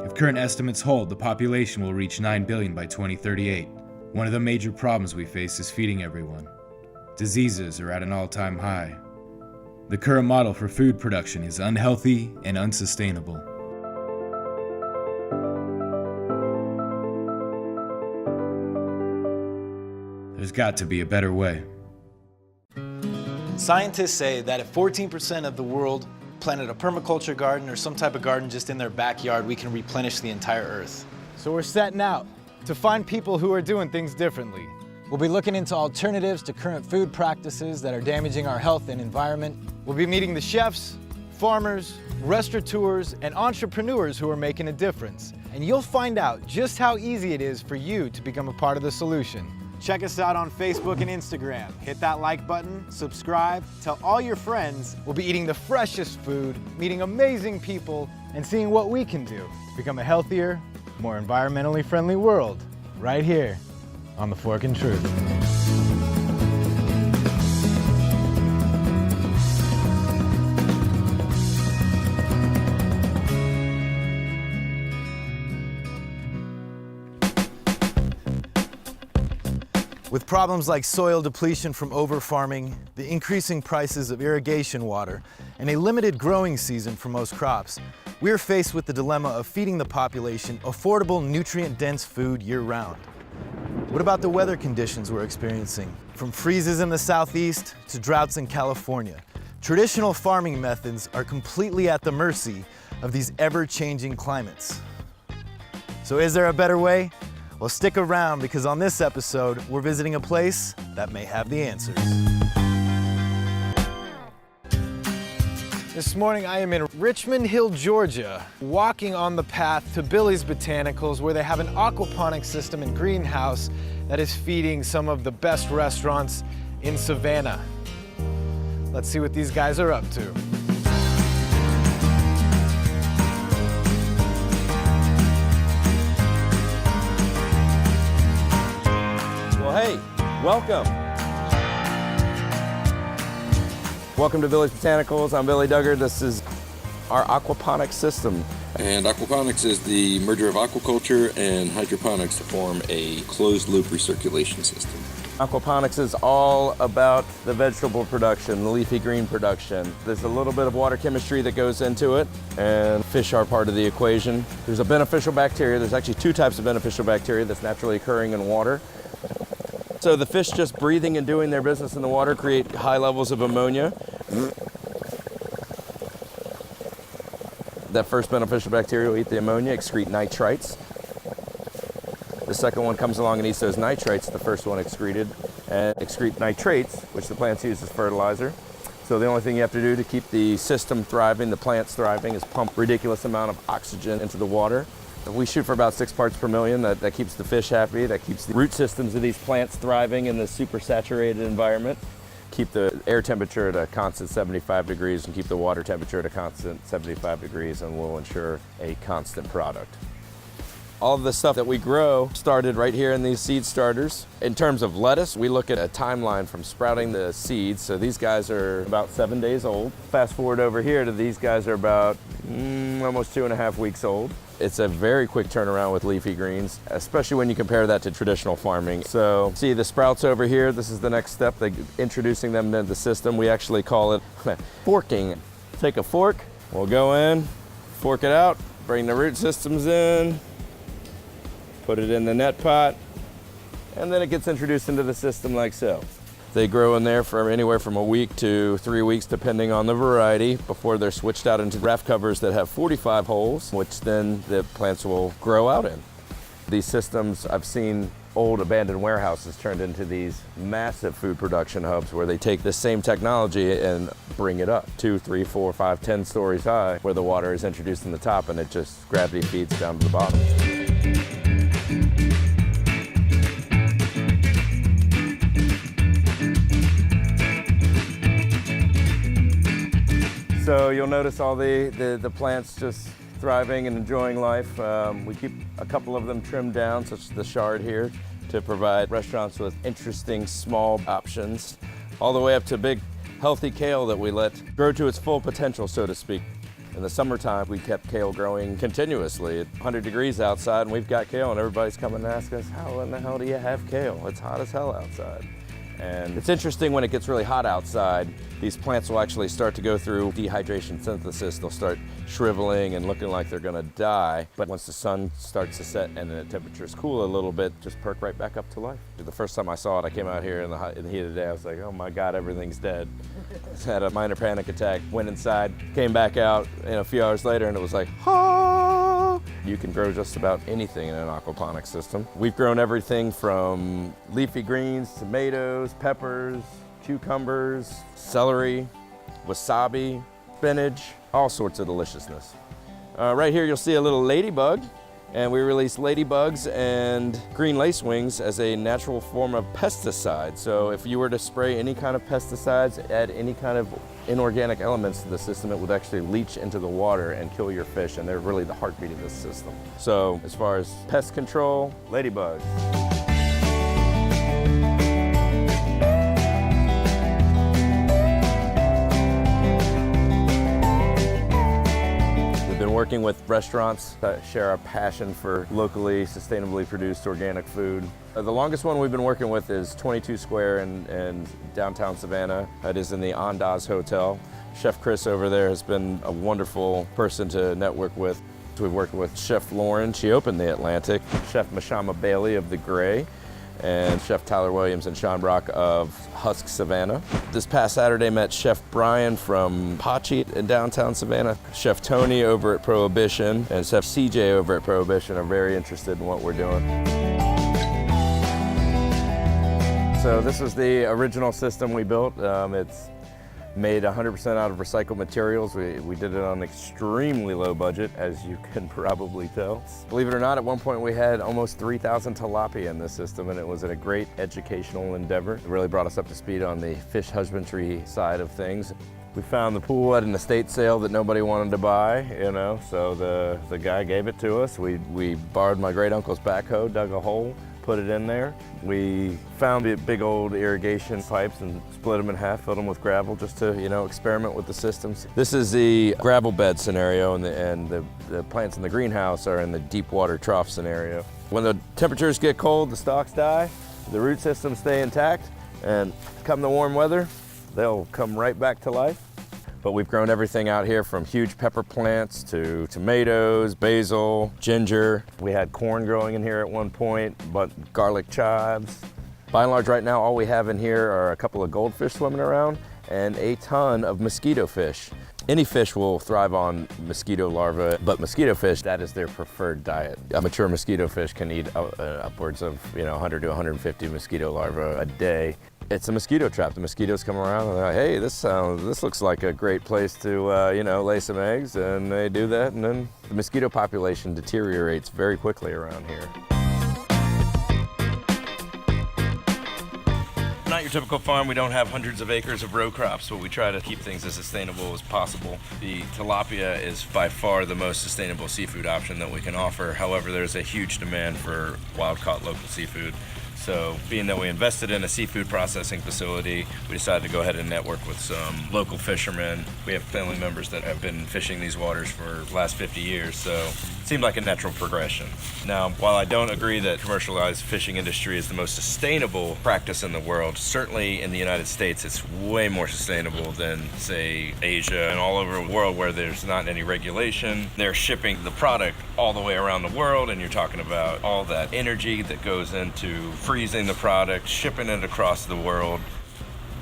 If current estimates hold, the population will reach 9 billion by 2038. One of the major problems we face is feeding everyone. Diseases are at an all-time high. The current model for food production is unhealthy and unsustainable. There's got to be a better way. Scientists say that if 14% of the world planted a permaculture garden or some type of garden just in their backyard, we can replenish the entire earth. So we're setting out to find people who are doing things differently. We'll be looking into alternatives to current food practices that are damaging our health and environment. We'll be meeting the chefs, farmers, restaurateurs, and entrepreneurs who are making a difference. And you'll find out just how easy it is for you to become a part of the solution. Check us out on Facebook and Instagram. Hit that like button, subscribe, tell all your friends. We'll be eating the freshest food, meeting amazing people, and seeing what we can do to become a healthier, more environmentally friendly world right here on The Fork and Truth. With problems like soil depletion from over-farming, the increasing prices of irrigation water, and a limited growing season for most crops, we are faced with the dilemma of feeding the population affordable, nutrient-dense food year-round. What about the weather conditions we're experiencing? From freezes in the southeast to droughts in California, traditional farming methods are completely at the mercy of these ever-changing climates. So is there a better way? Well, stick around, because on this episode, we're visiting a place that may have the answers. This morning, I am in Richmond Hill, Georgia, walking on the path to Billy's Botanicals, where they have an aquaponics system and greenhouse that is feeding some of the best restaurants in Savannah. Let's see what these guys are up to. Hey, welcome. Welcome to Billy's Botanicals. I'm Billy Duggar. This is our aquaponics system. And aquaponics is the merger of aquaculture and hydroponics to form a closed-loop recirculation system. Aquaponics is all about the vegetable production, the leafy green production. There's a little bit of water chemistry that goes into it, and fish are part of the equation. There's a beneficial bacteria. There's actually two types of beneficial bacteria that's naturally occurring in water. So the fish just breathing and doing their business in the water create high levels of ammonia. That first beneficial bacteria will eat the ammonia, excrete nitrites. The second one comes along and eats those nitrites, the first one excreted, and excrete nitrates, which the plants use as fertilizer. So the only thing you have to do to keep the system thriving, the plants thriving, is pump ridiculous amount of oxygen into the water. We shoot for about 6 parts per million. That keeps the fish happy, that keeps the root systems of these plants thriving in this super saturated environment. Keep the air temperature at a constant 75 degrees and keep the water temperature at a constant 75 degrees, and we'll ensure a constant product. All of the stuff that we grow started right here in these seed starters. In terms of lettuce, we look at a timeline from sprouting the seeds. So these guys are about 7 days old. Fast forward over here to these guys are about almost 2.5 weeks old. It's a very quick turnaround with leafy greens, especially when you compare that to traditional farming. So see the sprouts over here, this is the next step, introducing them into the system. We actually call it forking. Take a fork, we'll go in, fork it out, bring the root systems in, put it in the net pot, and then it gets introduced into the system like so. They grow in there for anywhere from a week to 3 weeks, depending on the variety, before they're switched out into raft covers that have 45 holes, which then the plants will grow out in. These systems, I've seen old abandoned warehouses turned into these massive food production hubs where they take this same technology and bring it up 2, 3, 4, 5, 10 stories high, where the water is introduced in the top and it just gravity feeds down to the bottom. So you'll notice all the plants just thriving and enjoying life. We keep a couple of them trimmed down, such as the chard here, to provide restaurants with interesting small options, all the way up to big healthy kale that we let grow to its full potential, so to speak. In the summertime, we kept kale growing continuously at 100 degrees outside, and we've got kale, and everybody's coming to ask us, how in the hell do you have kale? It's hot as hell outside. And it's interesting when it gets really hot outside, these plants will actually start to go through dehydration synthesis. They'll start shriveling and looking like they're gonna die. But once the sun starts to set and the temperatures cool a little bit, just perk right back up to life. The first time I saw it, I came out here in the heat of the day. I was like, oh my God, everything's dead. Just had a minor panic attack, went inside, came back out a few hours later, and it was like, ah! You can grow just about anything in an aquaponics system. We've grown everything from leafy greens, tomatoes, peppers, cucumbers, celery, wasabi, spinach, all sorts of deliciousness. Right here you'll see a little ladybug, and we release ladybugs and green lacewings as a natural form of pesticide. So if you were to spray any kind of pesticides, add any kind of inorganic elements to the system, it would actually leach into the water and kill your fish, and they're really the heartbeat of this system. So as far as pest control, ladybugs. Working with restaurants that share our passion for locally, sustainably produced organic food. The longest one we've been working with is 22 Square in downtown Savannah. That is in the Andaz Hotel. Chef Chris over there has been a wonderful person to network with. We've worked with Chef Lauren, she opened the Atlantic, Chef Mashama Bailey of the Gray, and Chef Tyler Williams and Sean Brock of Husk Savannah. This past Saturday met Chef Brian from Pachi in downtown Savannah. Chef Tony over at Prohibition and Chef CJ over at Prohibition are very interested in what we're doing. So this is the original system we built. It's made 100% out of recycled materials. We did it on an extremely low budget, as you can probably tell. Believe it or not, at one point we had almost 3,000 tilapia in this system, and it was a great educational endeavor. It really brought us up to speed on the fish husbandry side of things. We found the pool at an estate sale that nobody wanted to buy, so the guy gave it to us. We borrowed my great uncle's backhoe, dug a hole, put it in there. We found the big old irrigation pipes and split them in half, filled them with gravel just to, experiment with the systems. This is the gravel bed scenario, and the plants in the greenhouse are in the deep water trough scenario. When the temperatures get cold, the stalks die, the root systems stay intact, and come the warm weather, they'll come right back to life. But we've grown everything out here from huge pepper plants to tomatoes, basil, ginger. We had corn growing in here at one point, but garlic chives. By and large, right now, all we have in here are a couple of goldfish swimming around and a ton of mosquito fish. Any fish will thrive on mosquito larvae, but mosquito fish, that is their preferred diet. A mature mosquito fish can eat upwards of 100 to 150 mosquito larvae a day. It's a mosquito trap. The mosquitoes come around and they're like, hey, this looks like a great place to, lay some eggs, and they do that, and then the mosquito population deteriorates very quickly around here. Not your typical farm. We don't have hundreds of acres of row crops, but we try to keep things as sustainable as possible. The tilapia is by far the most sustainable seafood option that we can offer. However, there's a huge demand for wild-caught local seafood. So being that we invested in a seafood processing facility, we decided to go ahead and network with some local fishermen. We have family members that have been fishing these waters for the last 50 years, so it seemed like a natural progression. Now, while I don't agree that commercialized fishing industry is the most sustainable practice in the world, certainly in the United States, it's way more sustainable than, say, Asia and all over the world where there's not any regulation. They're shipping the product all the way around the world, and you're talking about all that energy that goes into freezing the product, shipping it across the world.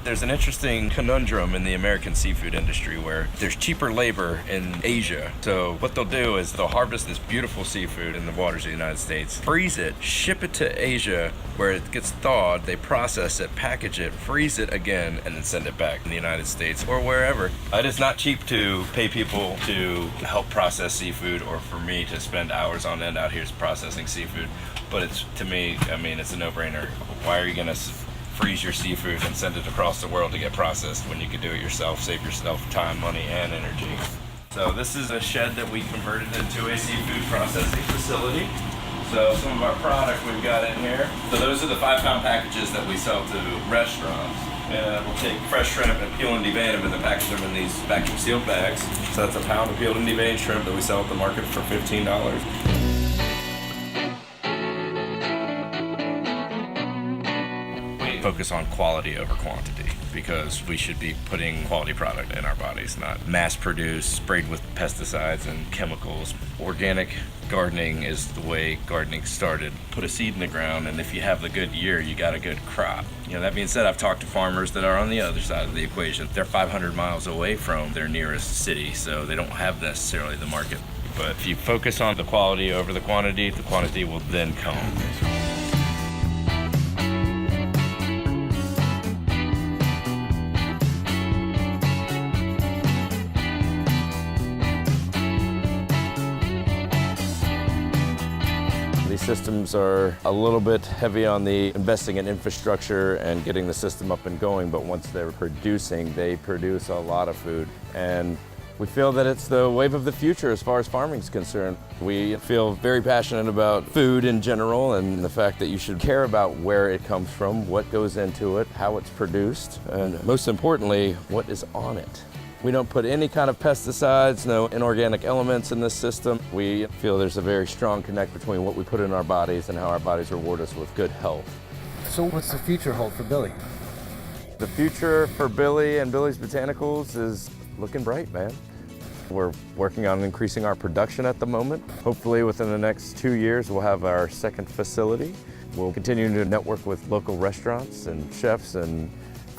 There's an interesting conundrum in the American seafood industry where there's cheaper labor in Asia. So what they'll do is they'll harvest this beautiful seafood in the waters of the United States, freeze it, ship it to Asia where it gets thawed, they process it, package it, freeze it again, and then send it back in the United States or wherever. It is not cheap to pay people to help process seafood or for me to spend hours on end out here processing seafood. But to me, it's a no-brainer. Why are you gonna freeze your seafood and send it across the world to get processed when you could do it yourself, save yourself time, money, and energy? So this is a shed that we converted into a seafood processing facility. So some of our product we've got in here. So those are the 5-pound packages that we sell to restaurants. We'll take fresh shrimp and peel and devein them and then package them in these vacuum sealed bags. So that's a pound of peeled and deveined shrimp that we sell at the market for $15. Focus on quality over quantity because we should be putting quality product in our bodies, not mass produced, sprayed with pesticides and chemicals. Organic gardening is the way gardening started. Put a seed in the ground, and if you have the good year, you got a good crop. You know, that being said, I've talked to farmers that are on the other side of the equation. They're 500 miles away from their nearest city, so they don't have necessarily the market. But if you focus on the quality over the quantity will then come. These systems are a little bit heavy on the investing in infrastructure and getting the system up and going, but once they're producing, they produce a lot of food. And we feel that it's the wave of the future as far as farming is concerned. We feel very passionate about food in general and the fact that you should care about where it comes from, what goes into it, how it's produced, and most importantly, what is on it. We don't put any kind of pesticides, no inorganic elements in this system. We feel there's a very strong connect between what we put in our bodies and how our bodies reward us with good health. So what's the future hold for Billy? The future for Billy and Billy's Botanicals is looking bright, man. We're working on increasing our production at the moment. Hopefully within the next 2 years, we'll have our second facility. We'll continue to network with local restaurants and chefs and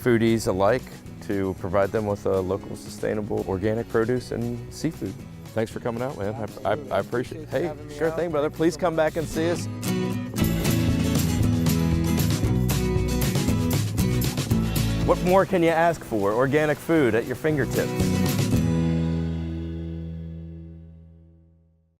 foodies alike to provide them with a local, sustainable, organic produce and seafood. Thanks for coming out, man. I appreciate it. Hey, sure thing, brother. Please come back and see us. What more can you ask for? Organic food at your fingertips.